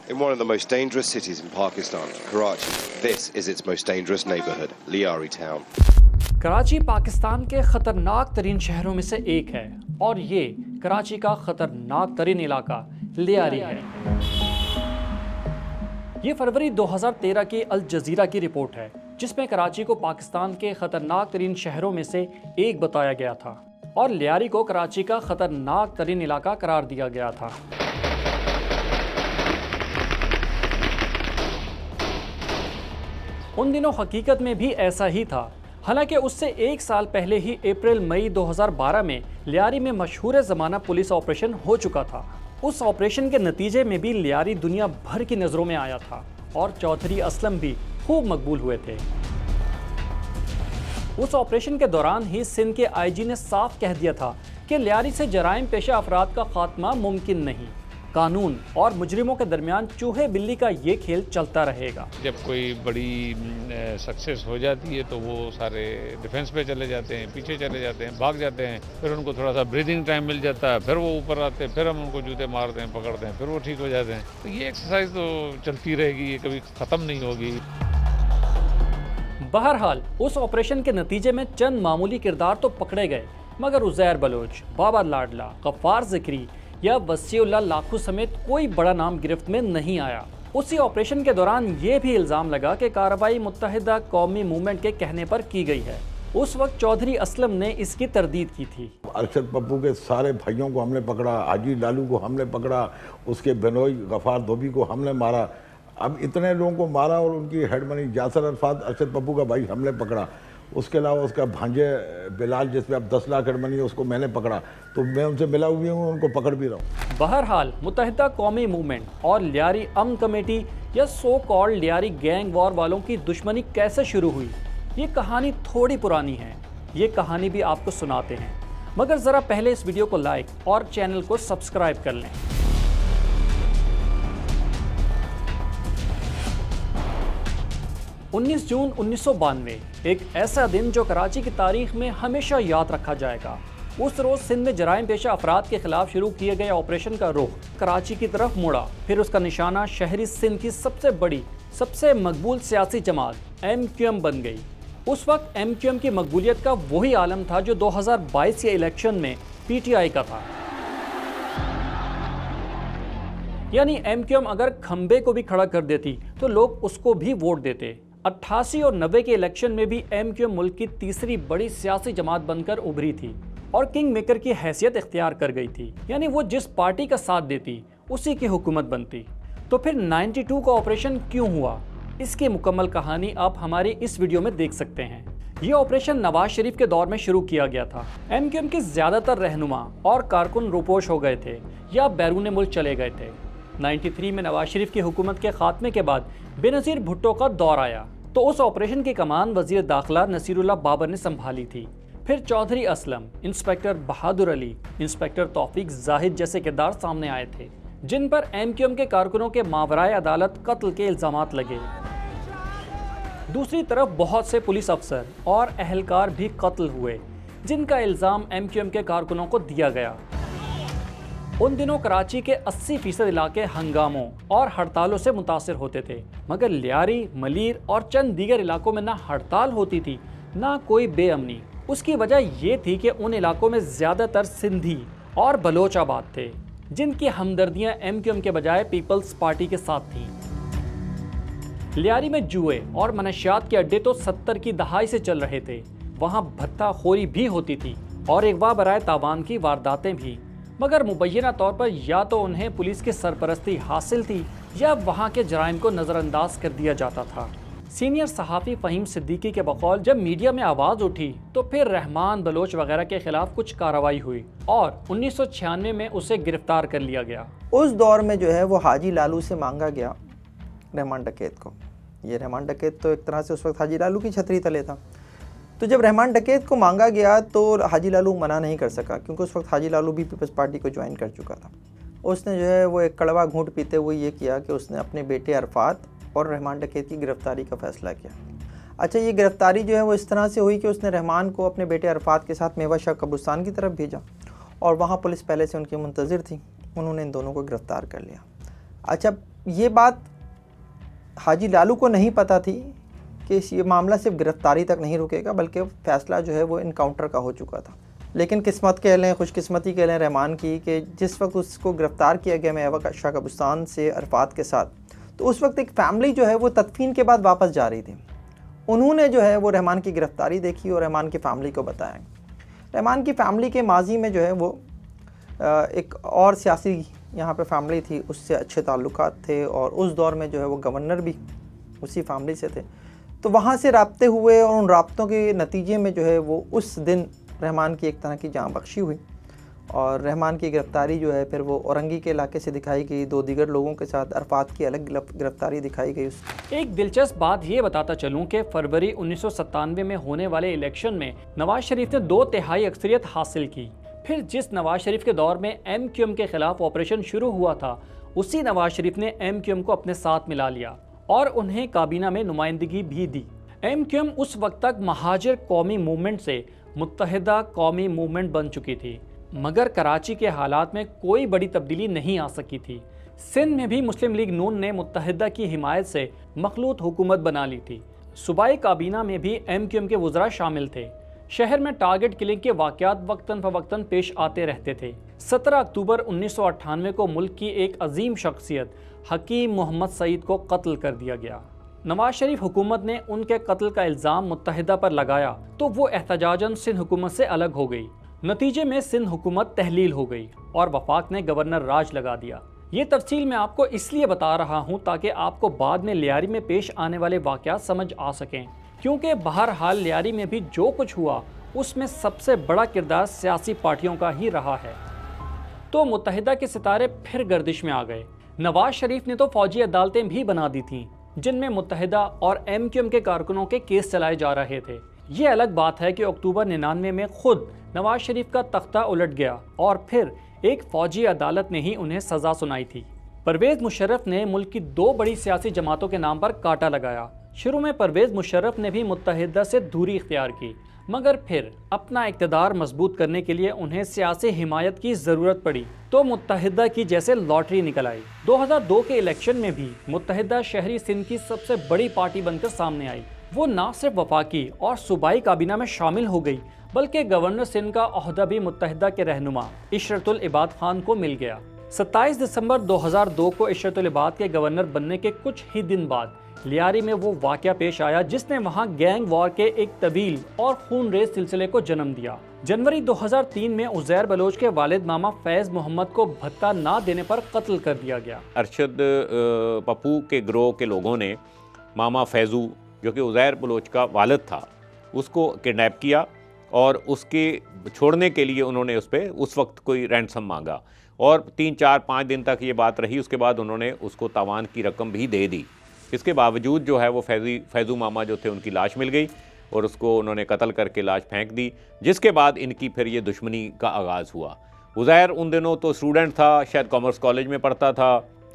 In one of the most dangerous cities in Pakistan, Karachi, this is its most dangerous neighborhood, Liari Town. Karachi Pakistan के ख़तरनाक तरीन शहरों में से एक है और ये कराची का ख़तरनाक तरीन इलाका लियारी है। ये फरवरी 2013 की अल जज़ीरा की रिपोर्ट है जिसमें कराची को पाकिस्तान के ख़तरनाक तरीन शहरों में से एक बताया गया था और लियारी को कराची का ख़तरनाक तरीन इलाका करार दिया गया था। उन दिनों हकीकत में भी ऐसा ही था। हालांकि उससे एक साल पहले ही अप्रैल मई 2012 में लियारी में मशहूर ज़माना पुलिस ऑपरेशन हो चुका था। उस ऑपरेशन के नतीजे में भी लियारी दुनिया भर की नज़रों में आया था और चौधरी असलम भी खूब मकबूल हुए थे। उस ऑपरेशन के दौरान ही सिंध के आईजी ने साफ कह दिया था कि लियारी से जराइम पेशा अफराद का खात्मा मुमकिन नहीं। कानून और मुजरिमों के दरमियान चूहे बिल्ली का ये खेल चलता रहेगा। जब कोई बड़ी सक्सेस हो जाती है तो वो सारे डिफेंस पे चले जाते हैं, पीछे चले जाते हैं, भाग जाते हैं, फिर उनको थोड़ा सा ब्रीदिंग टाइम मिल जाता है, फिर वो ऊपर आते हैं, फिर हम उनको जूते मारते हैं, पकड़ते हैं, फिर वो ठीक हो जाते हैं। तो ये एक्सरसाइज तो चलती रहेगी, ये कभी ख़त्म नहीं होगी। बहरहाल उस ऑपरेशन के नतीजे में चंद मामूली किरदार तो पकड़े गए, मगर उज़ैर बलोच, बाबर लाडला, गफ्फार ज़िक्री या वसीउल्लाह लाखू समेत कोई बड़ा नाम गिरफ्त में नहीं आया। उसी ऑपरेशन के दौरान ये भी इल्ज़ाम लगा कि कार्रवाई मुत्तहिदा कौमी मूवमेंट के कहने पर की गई है। उस वक्त चौधरी असलम ने इसकी तरदीद की थी। अरशद पप्पू के सारे भाइयों को हमने पकड़ा, हाजी लालू को हमने पकड़ा, उसके बेनोई गफ्फार धोबी को हमने मारा। अब इतने लोगों को मारा और उनकी हेड मनी जासर अरफात अरशद पप्पू का भाई हमने पकड़ा। उसके अलावा उसका भांजे बिलाल जिसमें अब 10 लाख हेड मनी है उसको मैंने पकड़ा, तो मैं उनसे मिला हुई हूँ, उनको पकड़ भी रहा हूँ। बहरहाल मुत्तहिदा कौमी मूवमेंट और लियारी अमन कमेटी या so called Lyari gang war वालों की दुश्मनी कैसे शुरू हुई, ये कहानी थोड़ी पुरानी है। ये कहानी भी आपको सुनाते हैं, मगर ज़रा पहले इस वीडियो को लाइक और चैनल को सब्सक्राइब कर लें। 19 जून 1992 एक ऐसा दिन जो कराची की तारीख में हमेशा याद रखा जाएगा। उस रोज़ सिंध में जराइम पेशा अफराद के खिलाफ शुरू किए गए ऑपरेशन का रुख कराची की तरफ मुड़ा। फिर उसका निशाना शहरी सिंध की सबसे बड़ी, सबसे मकबूल सियासी जमात MQM बन गई। उस वक्त MQM की मकबूलियत का वही आलम था जो 2022 के इलेक्शन में PTI का था। यानी MQM अगर खंबे को भी खड़ा कर देती तो लोग उसको भी वोट देते। 88 और 90 के इलेक्शन में भी MQM मुल्क की तीसरी बड़ी सियासी जमात बनकर उभरी थी और किंग मेकर की हैसियत इख्तियार कर गई थी। यानी वो जिस पार्टी का साथ देती उसी की हुकूमत बनती। तो फिर 92 का ऑपरेशन क्यों हुआ, इसकी मुकम्मल कहानी आप हमारी इस वीडियो में देख सकते हैं। ये ऑपरेशन नवाज शरीफ के दौर में शुरू किया गया था। MQM के ज़्यादातर रहनुमा और कारकुन रूपोश हो गए थे या बैरून मुल्क चले गए थे। 93 में नवाज शरीफ की हुकूमत के खात्मे के बाद बेनज़ीर भुट्टो का दौर आया तो उस ऑपरेशन की कमान वज़ीर दाखिला नसीरुल्लाह बाबर ने संभाली थी। फिर चौधरी असलम, इंस्पेक्टर बहादुर अली, इंस्पेक्टर तौफीक जाहिद जैसे किरदार सामने आए थे जिन पर MQM के कारकुनों के मावराए अदालत कत्ल के इल्ज़ामात लगे। दूसरी तरफ बहुत से पुलिस अफसर और अहलकार भी कत्ल हुए जिनका इल्ज़ाम MQM के कारकुनों को दिया गया। उन दिनों कराची के 80% इलाके हंगामों और हड़तालों से मुतासिर होते थे, मगर लियारी, मलीर और चंद दीगर इलाकों में ना हड़ताल होती थी ना कोई बेअमनी। उसकी वजह ये थी कि उन इलाकों में ज़्यादातर सिंधी और बलोच आबाद थे जिनकी हमदर्दियाँ MQM के बजाय पीपल्स पार्टी के साथ थीं। लियारी में जुए और मनशियात के अड्डे तो 70 की दहाई से चल रहे थे। वहाँ भत्ताखोरी भी होती थी और अगवा बराए तावान की वारदातें भी, मगर मुबैना तौर पर या तो उन्हें पुलिस की सरपरस्ती हासिल थी या वहाँ के जराइम को नज़रअंदाज कर दिया जाता था। सीनियर सहाफ़ी फ़हीम सिद्दीकी के बकौल जब मीडिया में आवाज़ उठी तो फिर रहमान, बलोच वगैरह के खिलाफ कुछ कार्रवाई हुई और 1996 में उसे गिरफ्तार कर लिया गया। उस दौर में जो है वो हाजी लालू से मांगा गया रहमान डकैत को। ये रहमान डकैत तो एक तरह से उस वक्त हाजी लालू की छतरी तले था। तो जब रहमान डकैत को मांगा गया तो हाजी लालू मना नहीं कर सका क्योंकि उस वक्त हाजी लालू भी पीपल्स पार्टी को ज्वाइन कर चुका था। उसने जो है वो एक कड़वा घूंट पीते हुए ये किया कि उसने अपने बेटे अरफात और रहमान डकैत की गिरफ्तारी का फ़ैसला किया। अच्छा, ये गिरफ्तारी जो है वो इस तरह से हुई कि उसने रहमान को अपने बेटे अरफात के साथ मेवा शाह कब्रिस्तान की तरफ भेजा और वहाँ पुलिस पहले से उनकी मुंतज़िर थी। उन्होंने इन दोनों को गिरफ़्तार कर लिया। अच्छा, ये बात हाजी लालू को नहीं पता थी कि ये मामला सिर्फ गिरफ्तारी तक नहीं रुकेगा, बल्कि फ़ैसला जो है वो इनकाउंटर का हो चुका था। लेकिन किस्मत कह लें, खुशकिस्मती कह लें रहमान की, कि जिस वक्त उसको गिरफ़्तार किया गया मेवा शाह कब्रिस्तान से अरफात के साथ, तो उस वक्त एक फ़ैमिली जो है वो तदफीन के बाद वापस जा रही थी। उन्होंने जो है वो रहमान की गिरफ़्तारी देखी और रहमान की फ़ैमिली को बताया। रहमान की फ़ैमिली के माजी में जो है वो एक और सियासी यहाँ पे फैमिली थी, उससे अच्छे ताल्लुकात थे, और उस दौर में जो है वो गवर्नर भी उसी फैमिली से थे। तो वहाँ से राब्ते हुए और उन राब्तों के नतीजे में जो है वो उस दिन रहमान की एक तरह की जान बख्शी हुई, और रहमान की गिरफ़्तारी जो है फिर वो औरंगी के इलाके से दिखाई गई। 2 दीगर लोगों के साथ अरफात की अलग गिरफ़्तारी दिखाई गई। एक दिलचस्प बात ये बताता चलूं कि फरवरी 1997 में होने वाले इलेक्शन में नवाज शरीफ ने 2/3 अक्सरियत हासिल की। फिर जिस नवाज शरीफ के दौर में MQM के खिलाफ ऑपरेशन शुरू हुआ था, उसी नवाज शरीफ ने MQM को अपने साथ मिला लिया और उन्हें काबीना में नुमाइंदगी भी दी। MQM उस वक्त तक महाजिर कौमी मूवमेंट से मुत्तहिदा कौमी मूवमेंट बन चुकी थी, मगर कराची के हालात में कोई बड़ी तब्दीली नहीं आ सकी थी। सिंध में भी मुस्लिम लीग नून ने मुत्तहिदा की हिमायत से मखलूत हुकूमत बना ली थी। सूबाई काबीना में भी MQM के वज़रा शामिल थे। शहर में टारगेट किलिंग के वाक़यात वक्तन फ़वक्तन पेश आते रहते थे। 17 अक्टूबर 1998 को मुल्क की एक अजीम शख्सियत हकीम मोहम्मद सईद को कत्ल कर दिया गया। नवाज शरीफ हुकूमत ने उनके कत्ल का इल्ज़ाम मुत्तहिदा पर लगाया तो वो एहतजाजन सिंध हुकूमत से अलग हो गई। नतीजे में सिंध हुकूमत तहलील हो गई और वफाक ने गवर्नर राज लगा दिया। ये तफसील मैं आपको इसलिए बता रहा हूँ ताकि आपको बाद में लियारी में पेश आने वाले वाक़यात समझ आ सकें, क्योंकि बहरहाल लियारी में भी जो कुछ हुआ उसमें सबसे बड़ा किरदार सियासी पार्टियों का ही रहा है। तो मुत्तहिदा के सितारे फिर गर्दिश में आ गए। नवाज शरीफ ने तो फौजी अदालतें भी बना दी थीं, जिनमें मुत्तहिदा और MQM के कारकुनों के केस चलाए जा रहे थे। ये अलग बात है कि अक्टूबर 99 में खुद नवाज शरीफ का तख्ता उलट गया और फिर एक फौजी अदालत ने ही उन्हें सज़ा सुनाई थी। परवेज़ मुशर्रफ ने मुल्क की 2 बड़ी सियासी जमातों के नाम पर कांटा लगाया। शुरू में परवेज़ मुशर्रफ ने भी मुत्तहिदा से दूरी इख्तियार की, मगर फिर अपना इक़्तिदार मजबूत करने के लिए उन्हें सियासी हिमायत की ज़रूरत पड़ी तो मुत्तहिदा की जैसे लॉटरी निकल आई। 2002 के इलेक्शन में भी मुत्तहिदा शहरी सिंध की सबसे बड़ी पार्टी बनकर सामने आई। वो न सिर्फ वफाकी और सूबाई काबीना में शामिल हो गई, बल्कि गवर्नर सिंध का ओहदा भी मुत्तहिदा के रहनुमा इशरतुल इबाद खान को मिल गया। 27 दिसंबर 2002 को इशरतुल इबाद के गवर्नर बनने के कुछ ही दिन बाद लियारी में वो वाक़या पेश आया जिसने वहां गैंग वॉर के एक तवील और खूनरेज़ सिलसिले को जन्म दिया। जनवरी 2003 में उज़ैर बलोच के वालिद मामा फैज़ मोहम्मद को भत्ता ना देने पर कत्ल कर दिया गया। अरशद पप्पू के ग्रोह के लोगों ने मामा फैज़ू, जो कि उज़ैर बलोच का वालिद था, उसको किडनैप किया और उसके छोड़ने के लिए उन्होंने उस पर उस वक्त कोई रैंसम मांगा और 3, 4, 5 दिन तक ये बात रही। उसके बाद उन्होंने उसको तावान की रकम भी दे दी। इसके बावजूद जो है वो फैज़ू मामा जो थे उनकी लाश मिल गई और उसको उन्होंने कत्ल करके लाश फेंक दी, जिसके बाद इनकी फिर ये दुश्मनी का आगाज़ हुआ। उज़ैर उन दिनों तो स्टूडेंट था, शायद कॉमर्स कॉलेज में पढ़ता था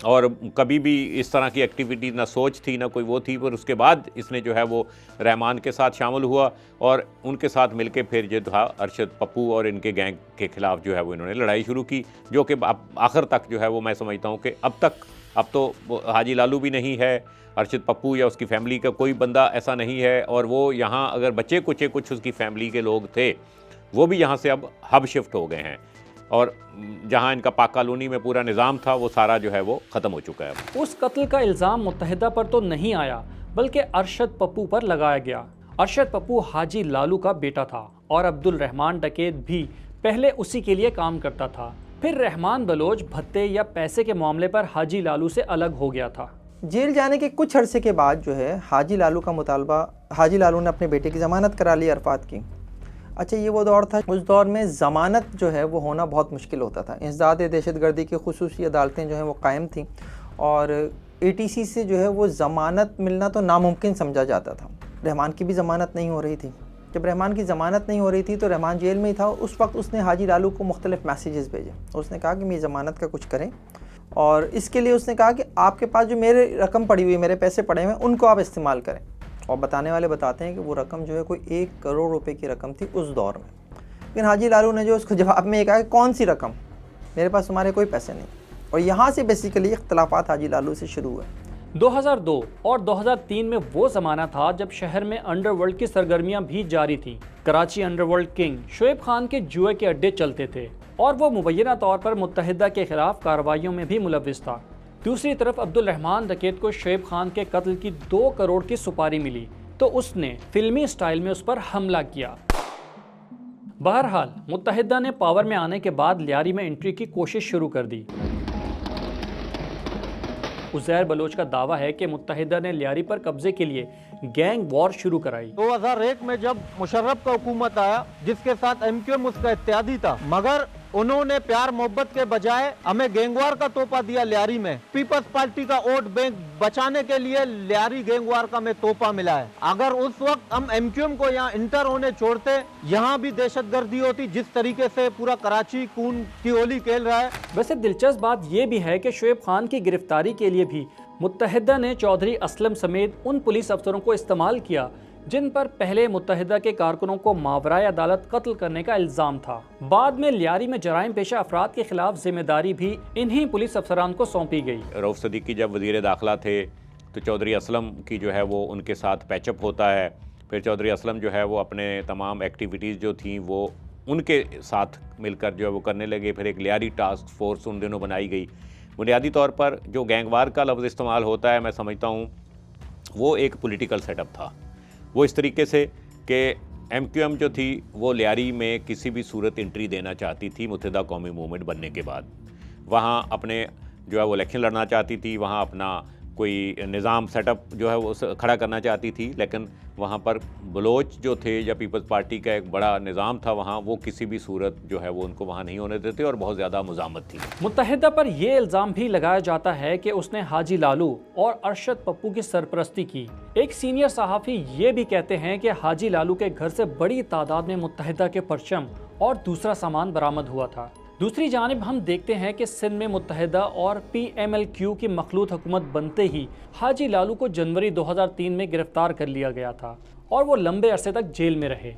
और कभी भी इस तरह की एक्टिविटी ना सोच थी ना कोई वो थी। पर उसके बाद इसने जो है वो रहमान के साथ शामिल हुआ और उनके साथ मिलके फिर जो था अरशद पप्पू और इनके गैंग के ख़िलाफ़ जो है वो इन्होंने लड़ाई शुरू की, जो कि आखिर तक जो है वो मैं समझता हूँ कि अब तो हाजी लालू भी नहीं है, अरशद पप्पू या उसकी फ़ैमिली का कोई बंदा ऐसा नहीं है, और वो यहाँ अगर बच्चे कुछ उसकी फ़ैमिली के लोग थे वो भी यहाँ से अब हब शिफ्ट हो गए हैं और जहाँ इनका पाक कॉलोनी में पूरा निज़ाम था वो सारा जो है वो ख़त्म हो चुका है। उस कत्ल का इल्ज़ाम मुत्तहिदा पर तो नहीं आया बल्कि अरशद पप्पू पर लगाया गया। अरशद पप्पू हाजी लालू का बेटा था और अब्दुल रहमान डकैत भी पहले उसी के लिए काम करता था। फिर रहमान बलोच भत्ते या पैसे के मामले पर हाजी लालू से अलग हो गया था। जेल जाने के कुछ अरसे के बाद जो है हाजी लालू का मुतालबा, हाजी लालू ने अपने बेटे की ज़मानत करा ली अरफात की। अच्छा, ये वो दौर था, उस दौर में ज़मानत जो है वो होना बहुत मुश्किल होता था। इंसदाद दहशतगर्दी की खुसूसी अदालतें जो हैं वो कायम थीं और ATC से जो है वो ज़मानत मिलना तो नामुमकिन समझा जाता था। रहमान की भी ज़मानत नहीं हो रही थी। जब रहमान की ज़मानत नहीं हो रही थी तो रहमान जेल में ही था। उस वक्त उसने हाजी लालू को मुख्तलिफ़ मैसेजेस भेजे। उसने कहा कि मेरी ज़मानत का कुछ करें और इसके लिए उसने कहा कि आपके पास जो मेरे रकम पड़ी हुई, मेरे पैसे पड़े हुए हैं, उनको आप इस्तेमाल करें। और बताने वाले बताते हैं कि वो रकम जो है कोई 1 करोड़ रुपए की रकम थी उस दौर में। लेकिन हाजी लालू ने जो उसको जवाब में ये कहा कि कौन सी रकम, मेरे पास तुम्हारे कोई पैसे नहीं। और यहाँ से बेसिकली इख्तलाफात हाजी लालू से शुरू हुए। 2002 और 2003 में वो ज़माना था जब शहर में अंडरवर्ल्ड की सरगर्मियां भी जारी थीं। कराची अंडरवर्ल्ड किंग शोएब खान के जुए के अड्डे चलते थे और वो मुबैना तौर पर मुत्तहिदा के खिलाफ कार्रवाइयों में भी मुलव्विस था। दूसरी तरफ अब्दुल रहमान डकैत को शोएब खान के कत्ल की 2 करोड़ की सुपारी मिली तो उसने फिल्मी स्टाइल में उस पर हमला किया। बहरहाल मुत्तहिदा ने पावर में आने के बाद लियारी में एंट्री की कोशिश शुरू कर दी। उज़ैर बलोच का दावा है कि मुत्तहिदा ने लियारी पर कब्जे के लिए गैंग वॉर शुरू कराई। 2001 में जब मुशर्रफ का हुकूमत आया जिसके साथ एमक्यूएम उसका इत्यादी था, मगर उन्होंने प्यार मोहब्बत के बजाय हमें गैंगवार का तोहफा दिया लियारी में। पीपल्स पार्टी का वोट बैंक बचाने के लिए लियारी गैंगवार का हमें तोहफा मिला है। अगर उस वक्त हम एमक्यूएम को यहाँ इंटर होने छोड़ते, यहाँ भी दहशतगर्दी होती जिस तरीके से पूरा कराची खून की होली खेल रहा है। वैसे दिलचस्प बात यह भी है कि शोएब खान की गिरफ्तारी के लिए भी मुत्तहिदा ने चौधरी असलम समेत उन पुलिस अफसरों को इस्तेमाल किया जिन पर पहले मुत्तहिदा के कारकुनों को मावराए अदालत कत्ल करने का इल्ज़ाम था। बाद में लियारी में जराइम पेशा अफराद के खिलाफ जिम्मेदारी भी इन्हीं पुलिस अफसरान को सौंपी गई। रऊफ सदीकी जब वज़ीर दाखिला थे तो चौधरी असलम की जो है वो उनके साथ पैचअप होता है। फिर चौधरी असलम जो है वो अपने तमाम एक्टिविटीज़ जो थी वो उनके साथ मिलकर जो है वो करने लगे। फिर एक लियारी टास्क फोर्स उन दिनों बनाई गई। बुनियादी तौर पर जो गैंगवार का लफ्ज़ इस्तेमाल होता है, मैं समझता हूँ वो एक पॉलिटिकल सेटअप था। वो इस तरीके से कि एमक्यूएम जो थी वो लियारी में किसी भी सूरत एंट्री देना चाहती थी मुत्तहिदा कौमी मूवमेंट बनने के बाद। वहाँ अपने जो है वो इलेक्शन लड़ना चाहती थी, वहाँ अपना कोई निज़ाम सेटअप जो है वो खड़ा करना चाहती थी, लेकिन वहाँ पर बलोच जो थे या पीपल्स पार्टी का एक बड़ा निज़ाम था वहाँ, वो किसी भी सूरत जो है वो उनको वहाँ नहीं होने देते और बहुत ज़्यादा मुज़ामत थी। मुत्तहिदा पर यह इल्ज़ाम भी लगाया जाता है कि उसने हाजी लालू और अरशद पप्पू की सरपरस्ती की। एक सीनियर सहाफ़ी ये भी कहते हैं कि हाजी लालू के घर से बड़ी तादाद में मुत्तहिदा के परचम और दूसरा सामान बरामद हुआ था। दूसरी जानिब हम देखते हैं कि सिंध में मुत्तहिदा और PMLQ की मखलूत हुकूमत बनते ही हाजी लालू को जनवरी 2003 में गिरफ्तार कर लिया गया था और वो लंबे अरसे तक जेल में रहे।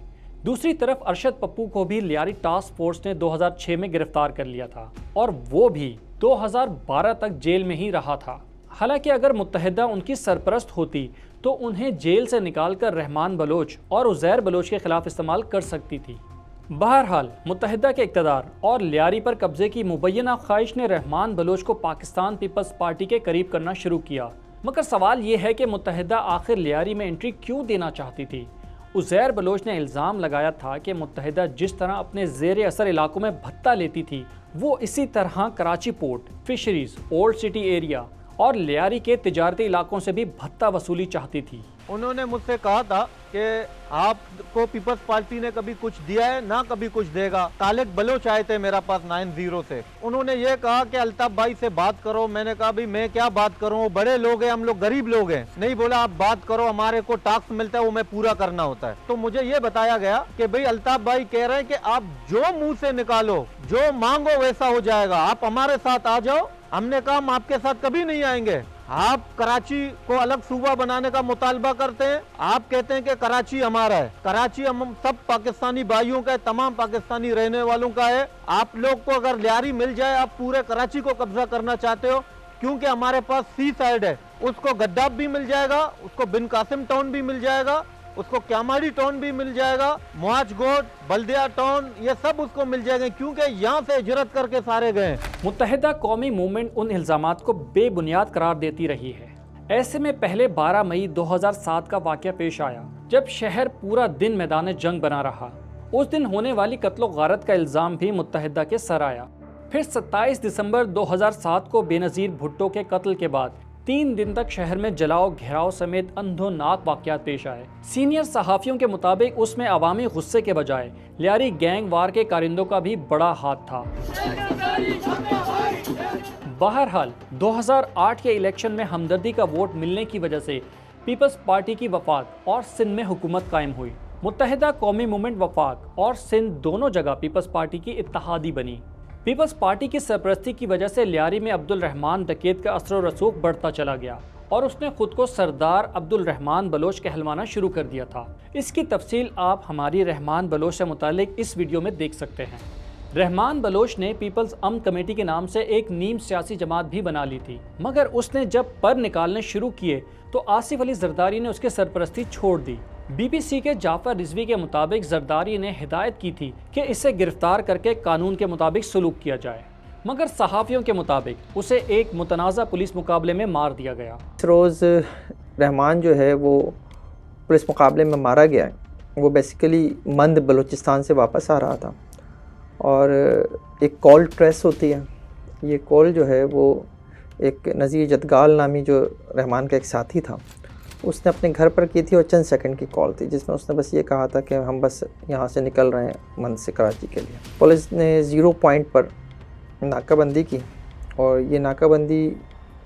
दूसरी तरफ अरशद पप्पू को भी लियारी टास्क फोर्स ने 2006 में गिरफ्तार कर लिया था और वो भी 2012 तक जेल में ही रहा था। हालांकि अगर मुत्तहिदा उनकी सरपरस्त होती तो उन्हें जेल से निकालकर रहमान बलोच और उज़ैर बलोच के खिलाफ इस्तेमाल कर सकती थी। बहरहाल मुत्तहिदा के इक़्तिदार और लियारी पर कब्जे की मुबैना ख्वाहिश ने रहमान बलोच को पाकिस्तान पीपल्स पार्टी के करीब करना शुरू किया। मगर सवाल ये है कि मुत्तहिदा आखिर लियारी में एंट्री क्यों देना चाहती थी। उज़ैर बलोच ने इल्ज़ाम लगाया था कि मुत्तहिदा जिस तरह अपने ज़ेर असर इलाकों में भत्ता लेती थी वो इसी तरह Karachi port, fisheries, old city area और लियारी के तिजारती इलाकों से भी भत्ता वसूली चाहती थी। उन्होंने मुझसे कहा था कि आपको पीपल्स पार्टी ने कभी कुछ दिया है ना कभी कुछ देगा। तालिक बलोच आए थे मेरा पास 90 से, उन्होंने ये कहा कि अल्ताफ भाई से बात करो। मैंने कहा भाई मैं क्या बात करूं, वो बड़े लोग हैं, हम लोग गरीब लोग हैं। नहीं, बोला आप बात करो, हमारे को टास्क मिलता है वो मैं पूरा करना होता है। तो मुझे ये बताया गया कि भाई अल्ताफ भाई कह रहे हैं कि आप जो मुंह से निकालो, जो मांगो वैसा हो जाएगा, आप हमारे साथ आ जाओ। हमने कहा हम आपके साथ कभी नहीं आएंगे। आप कराची को अलग सूबा बनाने का मुतालबा करते हैं, आप कहते हैं कि कराची हमारा है। कराची हम सब पाकिस्तानी भाइयों का है, तमाम पाकिस्तानी रहने वालों का है। आप लोग को अगर लियारी मिल जाए, आप पूरे कराची को कब्जा करना चाहते हो, क्योंकि हमारे पास सी साइड है, उसको गद्दाफ भी मिल जाएगा, उसको बिन कासिम टाउन भी मिल जाएगा, उसको क्यामाड़ी टाउन भी मिल जाएगा, मुआज गोट, बल्दिया टाउन, ये सब उसको मिल जाएंगे, क्योंकि यहाँ से हिजरत करके सारे गए। मुत्तहिदा कौमी मूवमेंट उन इल्ज़ामात को बेबुनियाद करार देती रही है। ऐसे में पहले 12 मई 2007 का वाक़या पेश आया जब शहर पूरा दिन मैदान जंग बना रहा। उस दिन होने वाली कत्लो गारत का इल्ज़ाम भी मुत्तहिदा के सर आया। फिर 27 दिसंबर 2007 को बेनज़ीर भुट्टो के कत्ल के बाद 3 दिन तक शहर में जलाओ घेराव समेत अंधोनाक वाक़यात पेश आए। सीनियर सहाफ़ियों के मुताबिक उसमें अवामी गुस्से के बजाय लियारी गैंग वार के कारिंदों का भी बड़ा हाथ था। बहरहाल 2008 के इलेक्शन में हमदर्दी का वोट मिलने की वजह से पीपल्स पार्टी की वफाक और सिंध में हुकूमत कायम हुई। मुत्तहिदा कौमी मूवमेंट वफाक और सिंध दोनों जगह पीपल्स पार्टी की इत्तेहादी बनी। पीपल्स पार्टी की सरपरस्ती की वजह से लियारी में अब्दुल रहमान डकैत का असर व रसूख बढ़ता चला गया और उसने खुद को सरदार अब्दुल रहमान बलोच कहलवाना शुरू कर दिया था। इसकी तफसील आप हमारी रहमान बलोच से मुतालिक इस वीडियो में देख सकते हैं। रहमान बलोच ने पीपल्स अमन कमेटी के नाम से एक नीम सियासी जमात भी बना ली थी, मगर उसने जब पर निकालने शुरू किए तो आसिफ अली जरदारी ने उसकी सरपरस्ती छोड़ दी। BBC के जाफर रिजवी के मुताबिक जरदारी ने हिदायत की थी कि इसे गिरफ्तार करके कानून के मुताबिक सलूक किया जाए, मगर सहाफ़ियों के मुताबिक उसे एक मुतनाज़ा पुलिस मुकाबले में मार दिया गया। इस रोज़ रहमान जो है वो पुलिस मुकाबले में मारा गया है। वो बेसिकली मंद बलूचिस्तान से वापस आ रहा था और एक कॉल ट्रेस होती है। ये कॉल जो है वो एक नज़ीर जदगाल नामी जो रहमान का एक साथी था उसने अपने घर पर की थी और चंद सेकंड की कॉल थी जिसमें उसने बस ये कहा था कि हम बस यहाँ से निकल रहे हैं मंद से कराची के लिए। पुलिस ने 0 पॉइंट पर नाकाबंदी की और ये नाकाबंदी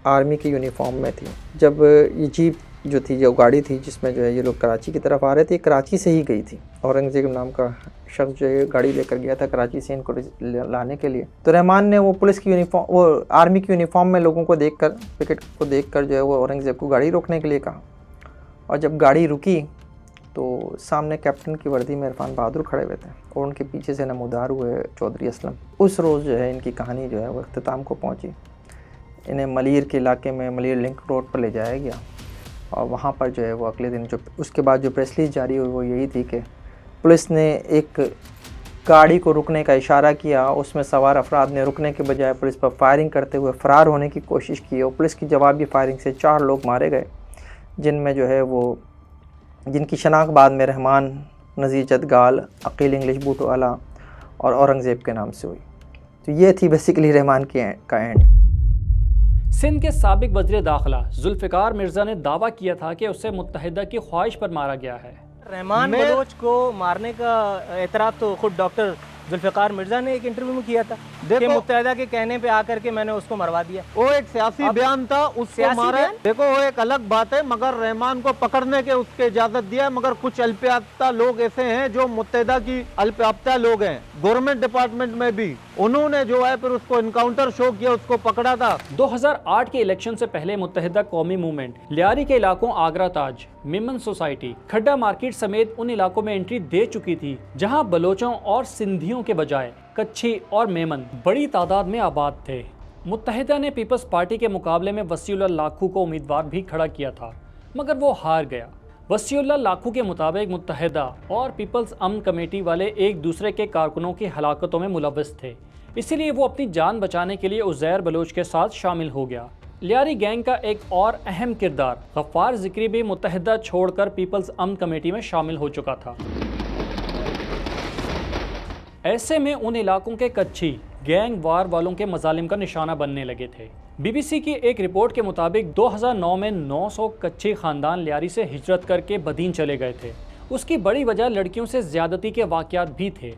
आर्मी के यूनिफॉर्म में थी। जब ये जीप जो थी, जो गाड़ी थी जिसमें जो है ये लोग कराची की तरफ आ रहे थे, कराची से ही गई थी। औरंगजेब नाम का शख्स जो है गाड़ी लेकर गया था कराची से इनको लाने के लिए। तो रहमान ने वो पुलिस की यूनिफॉर्म, वो आर्मी की यूनिफॉर्म में लोगों को देखकर, पिकेट को देखकर जो है वो औरंगजेब को गाड़ी रोकने के लिए कहा। और जब गाड़ी रुकी तो सामने कैप्टन की वर्दी में इरफान बहादुर खड़े हुए थे और उनके पीछे से नमूदार हुए चौधरी असलम। उस रोज़ जो है इनकी कहानी जो है वो इख्तिताम को पहुंची। इन्हें मलिर के इलाके में मलिर लिंक रोड पर ले जाया गया और वहाँ पर जो है वो अगले दिन जो उसके बाद जो प्रेस रिलीज जारी हुई वो यही थी कि पुलिस ने एक गाड़ी को रुकने का इशारा किया, उसमें सवार अफराद ने रुकने के बजाय पुलिस पर फायरिंग करते हुए फ़रार होने की कोशिश की और पुलिस की जवाबी फायरिंग से 4 लोग मारे गए, जिनमें जो है वो जिनकी शनाख्त बाद में रहमान, नज़ीर जदगाल, अकील इंग्लिश बूटो आला और औरंगज़ेब के नाम से हुई। तो ये थी बेसिकली रहमान का एंड। सिंध के साबिक वज़ीर दाखिला जुल्फ़िकार मिर्ज़ा ने दावा किया था कि उसे मुत्तहिदा की ख्वाहिश पर मारा गया है। रहमान बलोच को मारने का एतराफ़ तो खुद डॉक्टर जुल्फ़िकार मिर्ज़ा ने एक इंटरव्यू में किया था कि मुत्तहिदा के कहने पे आकर के मैंने उसको मरवा दिया। वो एक सियासी बयान था, उसको मारा। देखो वो एक अलग बात है, मगर रहमान को पकड़ने के उसके इजाजत दिया है। मगर कुछ अल्पयाफ्ता लोग ऐसे हैं जो मुत्तहिदा की अल्पयाफ्ता लोग हैं, गवर्नमेंट डिपार्टमेंट में भी, उन्होंने जो है फिर उसको इनकाउंटर शो किया, उसको पकड़ा था। 2008 के इलेक्शन से पहले मुत्तहिदा कौमी मूवमेंट लियारी के इलाकों आगरा ताज, मेमन सोसाइटी, खड्डा मार्केट समेत उन इलाकों में एंट्री दे चुकी थी जहां बलोचों और सिंधियों के बजाय कच्छी और मेमन बड़ी तादाद में आबाद थे। मुत्तहिदा ने पीपल्स पार्टी के मुकाबले में वसीउल्लाह लाखू को उम्मीदवार भी खड़ा किया था, मगर वो हार गया। वसीउल्लाह लाखू के मुताबिक मुत्तहिदा और पीपल्स अमन कमेटी वाले एक दूसरे के कारकुनों की हलाकतों में मुलव्वस थे, इसीलिए वो अपनी जान बचाने के लिए उज़ैर बलोच के साथ शामिल हो गया। लियारी गैंग का एक और अहम किरदार गफ्फार ज़िक्री भी मुत्तहिदा छोड़कर पीपल्स अमन कमेटी में शामिल हो चुका था। ऐसे में उन इलाकों के कच्छी गैंग वार वालों के मजालिम का निशाना बनने लगे थे। BBC की एक रिपोर्ट के मुताबिक 2009 में 900 कच्छी ख़ानदान लियारी से हिजरत करके बदीन चले गए थे। उसकी बड़ी वजह लड़कियों से ज़्यादती के वाक़यात भी थे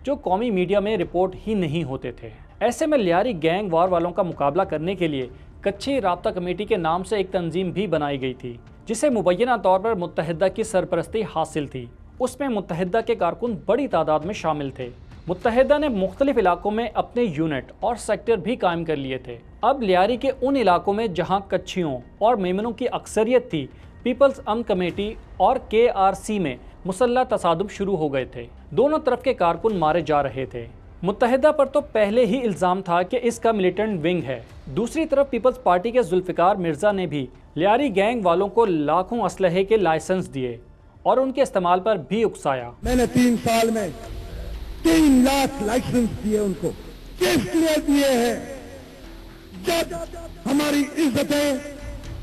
जो कौमी मीडिया में रिपोर्ट ही नहीं होते थे। ऐसे में लियारी गैंग वार वालों का मुकाबला करने के लिए कच्छी राब्ता कमेटी के नाम से एक तंजीम भी बनाई गई थी, जिसे मुबैना तौर पर मुत्तहिदा की सरपरस्ती हासिल थी। उसमें मुत्तहिदा के कारकुन बड़ी तादाद में शामिल थे। मुत्तहिदा ने मुख्तलिफ इलाकों में अपने यूनिट और सेक्टर भी कायम कर लिए थे। अब लियारी के उन इलाकों में जहां कच्छियों और मेमनों की अक्सरियत थी, पीपल्स अमन कमेटी और KRC में मुसल्लह तसादुम शुरू हो गए थे। दोनों तरफ के कारकुन मारे जा रहे थे। मुत्तहिदा पर तो पहले ही इल्ज़ाम था कि इसका मिलिटेंट विंग है। दूसरी तरफ पीपल्स पार्टी के जुल्फ़िकार मिर्ज़ा ने भी लियारी गैंग वालों को लाखों असलहे के लाइसेंस दिए और उनके इस्तेमाल पर भी उकसाया। मैंने 3 साल में 3 लाख लाइसेंस दिए उनको। किस लिए दिए हैं? जब हमारी इज्जतें,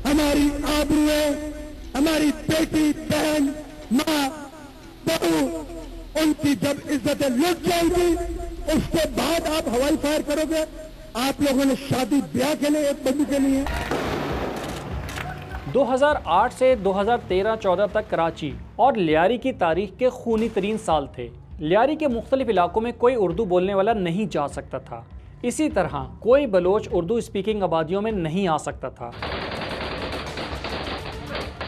हमारी आबरूएं, हमारी बेटी, बहन, माँ, बहू, उनकी जब इज्जतें लुट जाएंगी, उसके बाद आप हवाई फायर करोगे। आप लोगों ने शादी ब्याह के लिए एक बंदूक के लिए। 2008 से 2013-14 तक कराची और लियारी की तारीख के खूनी तरीन साल थे। लियारी के मुख्तलिफ इलाकों में कोई उर्दू बोलने वाला नहीं जा सकता था। इसी तरह कोई बलोच उर्दू स्पीकिंग आबादियों में नहीं आ सकता था।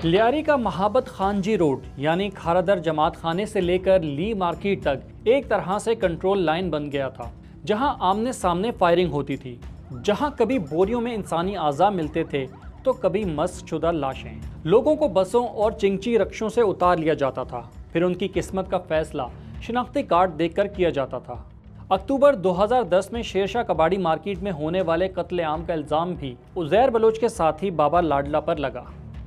लियारी का महाबत खानजी रोड यानी खारादर जमात खाने से लेकर ली मार्केट तक एक तरह से कंट्रोल लाइन बन गया था, जहां आमने सामने फायरिंग होती थी, जहां कभी बोरियों में इंसानी आज़ा मिलते थे तो कभी मस्कशुदा लाशें। लोगों को बसों और चिंची रक्षों से उतार लिया जाता था, फिर उनकी किस्मत का फैसला शिनाख्ती कार्ड देखकर किया जाता था। अक्टूबर 2010 में शेरशाह कबाड़ी मार्केट में होने वाले कत्लेआम का इल्जाम भी उज़ैर बलोच के साथी बाबा लाडला पर लगा।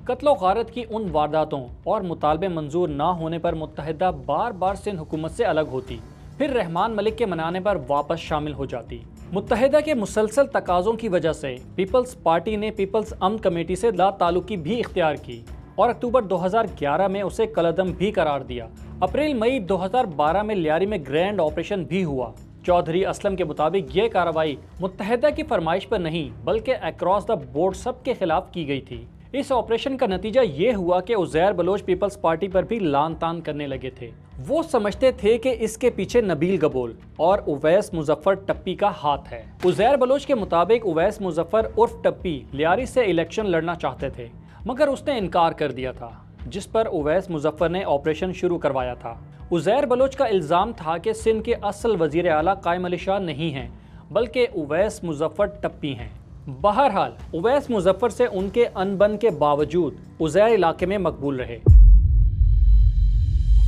कत्लो गारत की उन वारदातों और मुतालबे मंजूर ना होने पर मुत्तहिदा बार बार सिंध हुकूमत से अलग होती, फिर रहमान मलिक के मनाने पर वापस शामिल हो जाती। मुत्तहिदा के मुसलसल तकाज़ों की वजह से पीपल्स पार्टी ने पीपल्स अमन कमेटी से ला ताल्लुकी भी इख्तियार की और अक्टूबर 2011 में उसे कलअदम भी करार दिया। अप्रैल मई 2012 में लियारी में ग्रैंड ऑपरेशन भी हुआ। चौधरी असलम के मुताबिक ये कार्रवाई मुत्तहिदा की फरमाइश पर नहीं बल्कि अक्रॉस द बोर्ड सबके खिलाफ की गई थी। इस ऑपरेशन का नतीजा ये हुआ कि उज़ैर बलोच पीपल्स पार्टी पर भी लान तान करने लगे थे। वो समझते थे कि इसके पीछे नबील गबोल और उवैस मुजफ्फर टप्पी का हाथ है। उज़ैर बलोच के मुताबिक उवैस मुजफ्फर उर्फ टप्पी लियारी से इलेक्शन लड़ना चाहते थे, मगर उसने इनकार कर दिया था, जिस पर उवैस मुजफ्फर ने ऑपरेशन शुरू करवाया था। उज़ैर बलोच का इल्ज़ाम था कि सिंध के असल वज़ीर आला कायम अली शाह नहीं हैं, बल्कि उवैस मुजफ्फर टप्पी हैं। बहरहाल उवैस मुजफ्फर से उनके अनबन के बावजूद उज़ैर इलाके में मकबूल रहे।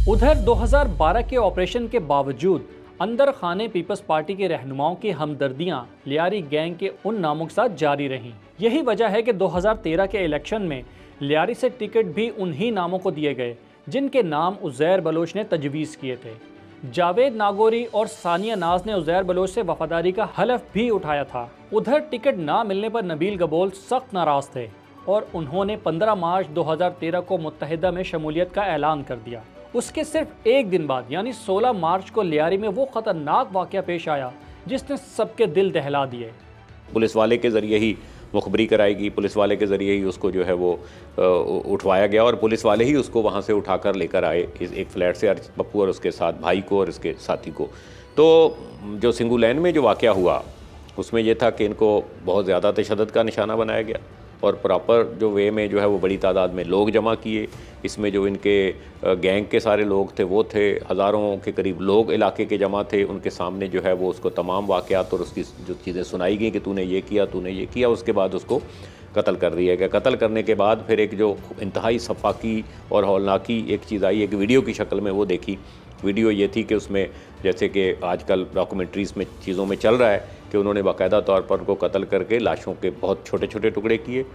उधर 2012 के ऑपरेशन के बावजूद अंदर खाने पीपल्स पार्टी के रहनुमाओं की हमदर्दियां लियारी गैंग के उन नामों के साथ जारी रहीं। यही वजह है कि 2013 के इलेक्शन में लियारी से टिकट भी उन्हीं नामों को दिए गए जिनके नाम उज़ैर बलोच ने तजवीज़ किए थे। जावेद नागौरी और सानिया नाज ने उज़ैर बलोच से वफादारी का हलफ भी उठाया था। उधर टिकट ना मिलने पर नबील गबोल सख्त नाराज थे और उन्होंने 15 मार्च 2013 को मुत्तहिदा में शमूलियत का ऐलान कर दिया। उसके सिर्फ एक दिन बाद यानी 16 मार्च को लियारी में वो खतरनाक वाक़या पेश आया जिसने सबके दिल दहला दिए। पुलिस वाले के ज़रिए ही मुखबरी कराएगी, पुलिस वाले के ज़रिए ही उसको जो है वो उठवाया गया और पुलिस वाले ही उसको वहाँ से उठाकर लेकर आए एक फ्लैट से अर्शद पप्पू और उसके साथ भाई को और इसके साथी को। तो जो सिंगू लैन में जो वाक़या हुआ उसमें यह था कि इनको बहुत ज़्यादा तशद्दुद का निशाना बनाया गया और प्रॉपर जो वे में जो है वो बड़ी तादाद में लोग जमा किए। इसमें जो इनके गैंग के सारे लोग थे वो थे, हज़ारों के करीब लोग इलाके के जमा थे। उनके सामने जो है वो उसको तमाम वाक़यात और उसकी जो चीज़ें सुनाई गई कि तूने ये किया, तूने ये किया। उसके बाद उसको कत्ल कर दिया गया। कत्ल करने के बाद फिर एक जो इंतहाई सफाकी और हौलनाकी एक चीज़ आई, एक वीडियो की शक्ल में वो देखी। वीडियो ये थी कि उसमें जैसे कि आजकल डॉक्यूमेंट्रीज़ में चीज़ों में चल रहा है कि उन्होंने बाकायदा तौर पर उनको कत्ल करके लाशों के बहुत छोटे छोटे टुकड़े किए।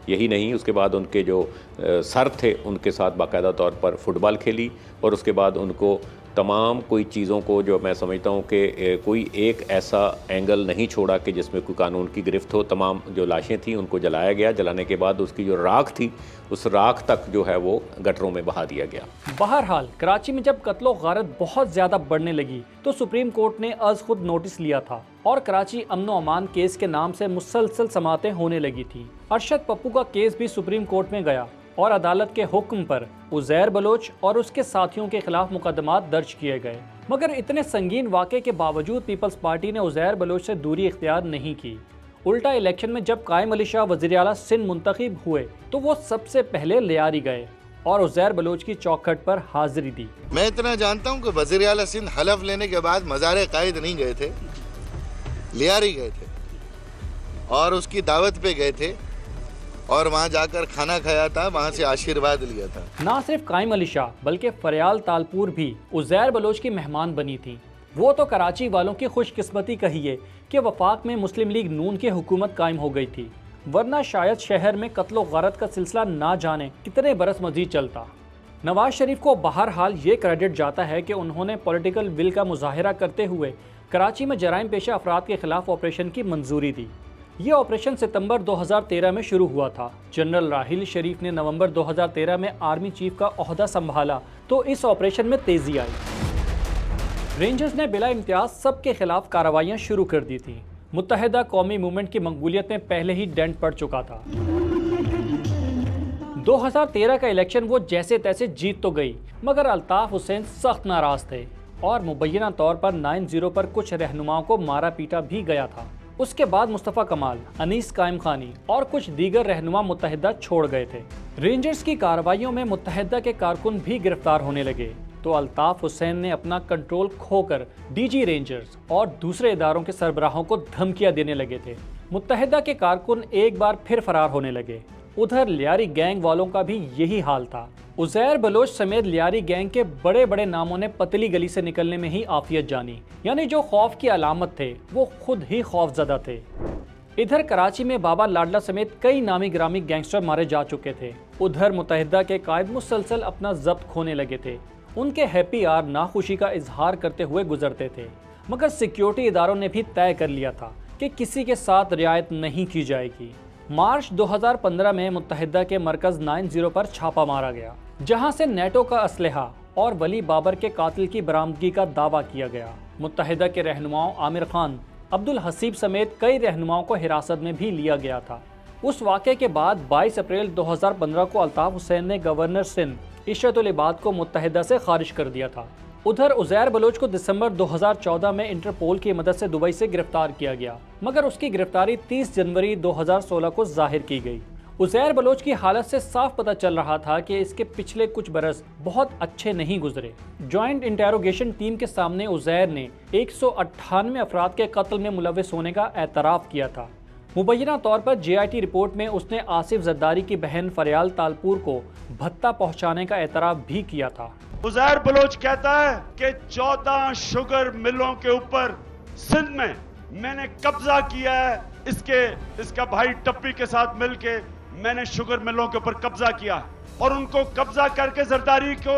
यही नहीं, उसके बाद उनके जो सर थे उनके साथ बाकायदा तौर पर फुटबॉल खेली और उसके बाद उनको तमाम कोई चीज़ों को जो मैं समझता हूँ कि कोई एक ऐसा एंगल नहीं छोड़ा कि जिसमें कोई कानून की गिरफ्त हो। तमाम जो लाशें थीं उनको जलाया गया। जलाने के बाद उसकी जो राख थी उस राख तक जो है वो गटरों में बहा दिया गया। बहरहाल कराची में जब कत्लो गारत बहुत ज़्यादा बढ़ने लगी तो सुप्रीम कोर्ट ने अज़ खुद नोटिस लिया था और कराची अमन व अमान केस के नाम से मुसलसल समातें होने लगी थी। अर्शद पप्पू का केस भी सुप्रीम कोर्ट में गया और अदालत के हुक्म पर उज़ैर बलोच और उसके साथियों के खिलाफ मुकदमात दर्ज किए गए। मगर इतने संगीन वाक़े के बावजूद पीपल्स पार्टी ने उज़ैर बलोच से दूरी इख्तियार नहीं की। उल्टा इलेक्शन में जब कायम अली शाह वज़ीर आला सिंध मुंतखब हुए तो वो सबसे पहले लियारी गए और उज़ैर बलोच की चौखट पर हाजिरी दी। मैं इतना जानता हूँ कि वज़ीर आला सिंध हलफ लेने के बाद मज़ार कायद नहीं गए थे, लियारी गए थे और उसकी दावत पे गए थे और वहाँ जाकर खाना खाया था, वहाँ से आशीर्वाद लिया था। ना सिर्फ कायम अली शाह बल्कि फरियाल तालपुर भी उज़ैर बलोच की मेहमान बनी थी। वो तो कराची वालों की खुशकिस्मती कहिए कि वफाक में मुस्लिम लीग नून की हुकूमत कायम हो गई थी, वरना शायद शहर में कत्लो गारत का सिलसिला ना जाने कितने बरस मजीद चलता। नवाज शरीफ को बहरहाल ये क्रेडिट जाता है कि उन्होंने पॉलिटिकल विल का मुजाहिरा करते हुए कराची में जराइम पेशा अफराद के खिलाफ ऑपरेशन की मंजूरी दी। ये ऑपरेशन सितंबर 2013 में शुरू हुआ था। जनरल राहिल शरीफ ने नवंबर 2013 में आर्मी चीफ का ओहदा संभाला तो इस ऑपरेशन में तेजी आई। रेंजर्स ने बिला इम्तियाज सबके खिलाफ कार्रवाइयां शुरू कर दी थी। मुत्तहिदा कौमी मूवमेंट की मकबूलियत में पहले ही डेंट पड़ चुका था। 2013 का इलेक्शन वो जैसे तैसे जीत तो गई, मगर अल्ताफ हुसैन सख्त नाराज थे और मुबैना तौर पर 9-0 पर कुछ रहनुमाओं को मारा पीटा भी गया था। उसके बाद मुस्तफ़ा कमाल, अनीस कायम खानी और कुछ दीगर रहनुमा मुत्तहिदा छोड़ गए थे। रेंजर्स की कार्रवाइयों में मुत्तहिदा के कारकुन भी गिरफ्तार होने लगे तो अल्ताफ हुसैन ने अपना कंट्रोल खोकर डीजी रेंजर्स और दूसरे इदारों के सरबराहों को धमकियां देने लगे थे। मुत्तहिदा के कारकुन एक बार फिर फरार होने लगे। उधर लियारी गैंग वालों का भी यही हाल था। उज़ैर बलोच समेत लियारी गैंग के बड़े बड़े नामों ने पतली गली से निकलने में ही आफियत जानी, यानी जो खौफ की अलामत थे वो खुद ही खौफजदा थे। इधर कराची में बाबा लाडला समेत कई नामी ग्रामी गैंगस्टर मारे जा चुके थे। उधर मुत्तहिदा के कायद मुसलसल अपना जब्त खोने लगे थे। उनके हैप्पी आवर नाखुशी का इजहार करते हुए गुजरते थे, मगर सिक्योरिटी इदारों ने भी तय कर लिया था कि किसी के साथ रियायत नहीं की जाएगी। मार्च 2015 में मुत्तहिदा के मरकज़ 90 पर छापा मारा गया, जहां से नेटो का असलहा और वली बाबर के कातिल की बरामदगी का दावा किया गया। मुत्तहिदा के रहनुमाओं आमिर खान, अब्दुल हसीब समेत कई रहनुमाओं को हिरासत में भी लिया गया था। उस वाक़े के बाद 22 अप्रैल 2015 को अल्ताफ़ हुसैन ने गवर्नर सिंध इशरत उल इबाद को मुत्तहिदा से खारिज कर दिया था। उधर उज़ैर बलोच को दिसंबर 2014 में इंटरपोल की मदद से दुबई से गिरफ्तार किया गया, मगर उसकी गिरफ्तारी 30 जनवरी 2016 को जाहिर की गई। उज़ैर बलोच की हालत से साफ पता चल रहा था कि इसके पिछले कुछ बरस बहुत अच्छे नहीं गुजरे। जॉइंट इंटेरोगेशन टीम के सामने उज़ैर ने 198 अफराद के कत्ल में मुलविस होने का एतराफ़ किया था। मुबैना तौर पर JIT रिपोर्ट में उसने आसिफ जद्दारी की बहन फरियाल तालपुर को भत्ता पहुंचाने का एतराफ़ भी किया था। उज़ैर बलोच कहता है कि 14 शुगर मिलों के ऊपर सिंध में मैंने कब्जा किया है। इसका भाई टप्पी के साथ मिलके मैंने शुगर मिलों के ऊपर कब्जा किया और उनको कब्जा करके जरदारी को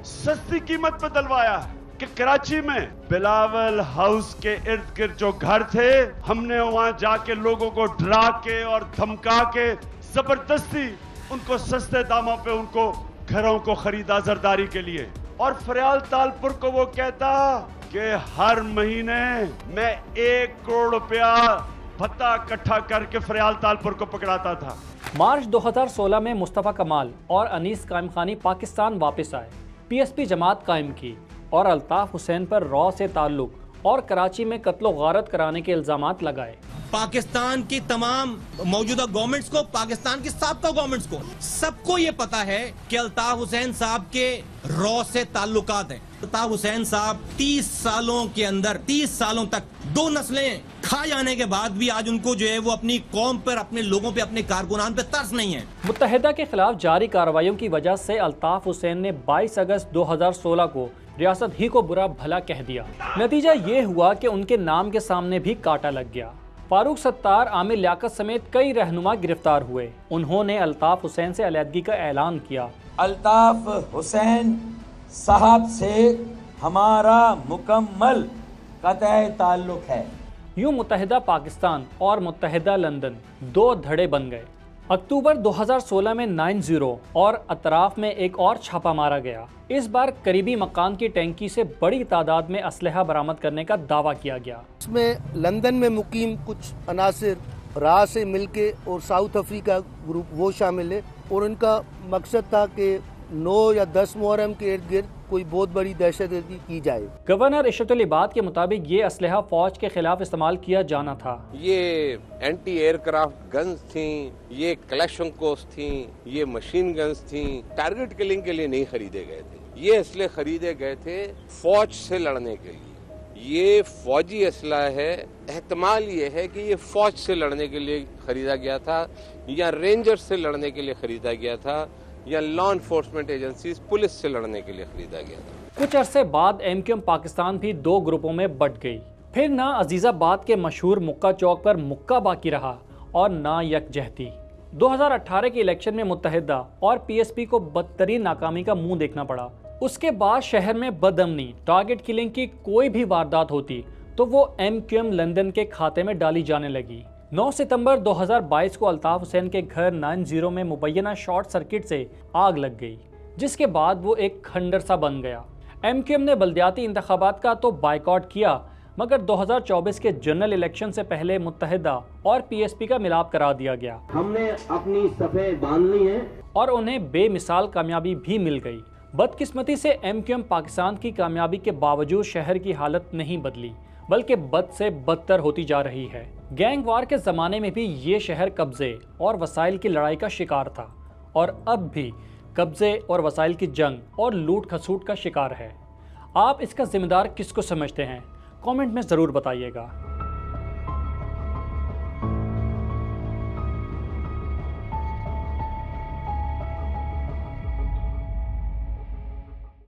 सस्ती कीमत पे दिलवाया कि कराची में बिलावल हाउस के इर्द गिर्द जो घर थे, हमने वहां जाके लोगों को डरा के और धमका के जबरदस्ती उनको सस्ते दामों पे उनको घरों को खरीदा जरदारी के लिए। और फरियाल तालपुर को वो कहता कि हर महीने मैं 1 करोड़ रुपया भत्ता इकट्ठा करके फरियाल तालपुर को पकड़ाता था। मार्च 2016 में मुस्तफ़ा कमाल और अनीस कायम खानी पाकिस्तान वापस आए, PSP जमात कायम की और अल्ताफ़ हुसैन पर रॉ से ताल्लुक और कराची में कत्लो गारत कराने के इल्जामात लगाए। पाकिस्तान की तमाम मौजूदा गवर्नमेंट्स को, पाकिस्तान की साबका गवर्नमेंट्स को, सबको ये पता है कि अल्ताफ़ हुसैन साहब के रॉ से ताल्लुकात हैं। अल्ताफ़ हुसैन साहब 30 सालों के अंदर 30 सालों तक 2 नस्लें खा जाने के बाद भी आज उनको जो है वो अपनी कौम पर, अपने लोगों पे, अपने कारकुनान पे तरस नहीं है। मुत्तहिदा के खिलाफ जारी कार्रवाइयों की वजह से अल्ताफ़ हुसैन ने 22 अगस्त 2016 को रियासत ही को बुरा भला कह दिया। नतीजा ये हुआ कि उनके नाम के सामने भी कांटा लग गया। फारूक सत्तार, आमिर लियाकत समेत कई रहनुमा गिरफ्तार हुए। उन्होंने अल्ताफ़ हुसैन से अलहदगी का ऐलान किया। अल्ताफ़ हुसैन साहब से हमारा मुकम्मल कतई ताल्लुक है। यूं मुत्तहिदा पाकिस्तान और मुत्तहिदा लंदन 2 धड़े बन गए। अक्टूबर 2016 में 90 और अतराफ में एक और छापा मारा गया। इस बार करीबी मकान की टैंकी से बड़ी तादाद में असलहा बरामद करने का दावा किया गया। इसमें लंदन में मुकीम कुछ अनासिर राह से मिलके और साउथ अफ्रीका ग्रुप वो शामिल है और उनका मकसद था कि 9 या 10 मुहर्रम के इर्द गिर्द कोई बहुत बड़ी दहशतगर्दी की जाए। गवर्नर इशरत उल इबाद के मुताबिक ये असलहा फौज के खिलाफ इस्तेमाल किया जाना था। ये एंटी एयरक्राफ्ट गन्स थी, ये क्लैशंकोस थी, ये मशीन गन्स थी। टारगेट किलिंग के लिए नहीं खरीदे गए थे, ये असले खरीदे गए थे फौज से लड़ने के लिए। ये फौजी असला है। एहतमाल ये है कि ये फौज से लड़ने के लिए खरीदा गया था या रेंजर्स से लड़ने के लिए खरीदा गया था या लॉ इन्फोर्समेंट एजेंसीज पुलिस से लड़ने के लिए खरीदा गया था। कुछ अरसे बाद MQM पाकिस्तान भी 2 ग्रुपों में बंट गई। फिर ना अजीज़ाबाद के मशहूर मुक्का चौक पर मुक्का बाकी रहा और ना यकजहती। 2018 के इलेक्शन में मुत्तहिदा और PSP को बदतरीन नाकामी का मुंह देखना पड़ा। उसके बाद शहर में बदअमनी, टारगेट किलिंग की कोई भी वारदात होती तो वो MQM लंदन के खाते में डाली जाने लगी। 9 सितंबर 2022 को अल्ताफ़ हुसैन के घर 90 में मुबैना शॉर्ट सर्किट से आग लग गई, जिसके बाद वो एक खंडर सा बन गया। MQM ने बल्दियाती इंतखाबात का तो बाइकआउट किया, मगर 2024 के जनरल इलेक्शन से पहले मुत्तहिदा और PSP का मिलाप करा दिया गया। हमने अपनी सफ़ेद बांध ली है और उन्हें बेमिसाल कामयाबी भी मिल गई। बदकिस्मती से MQM पाकिस्तान की कामयाबी के बावजूद शहर की हालत नहीं बदली, बल्कि बद से बदतर होती जा रही है। गैंग वार के ज़माने में भी ये शहर कब्ज़े और वसाइल की लड़ाई का शिकार था और अब भी कब्ज़े और वसाइल की जंग और लूट खसूट का शिकार है। आप इसका जिम्मेदार किसको समझते हैं? कमेंट में ज़रूर बताइएगा।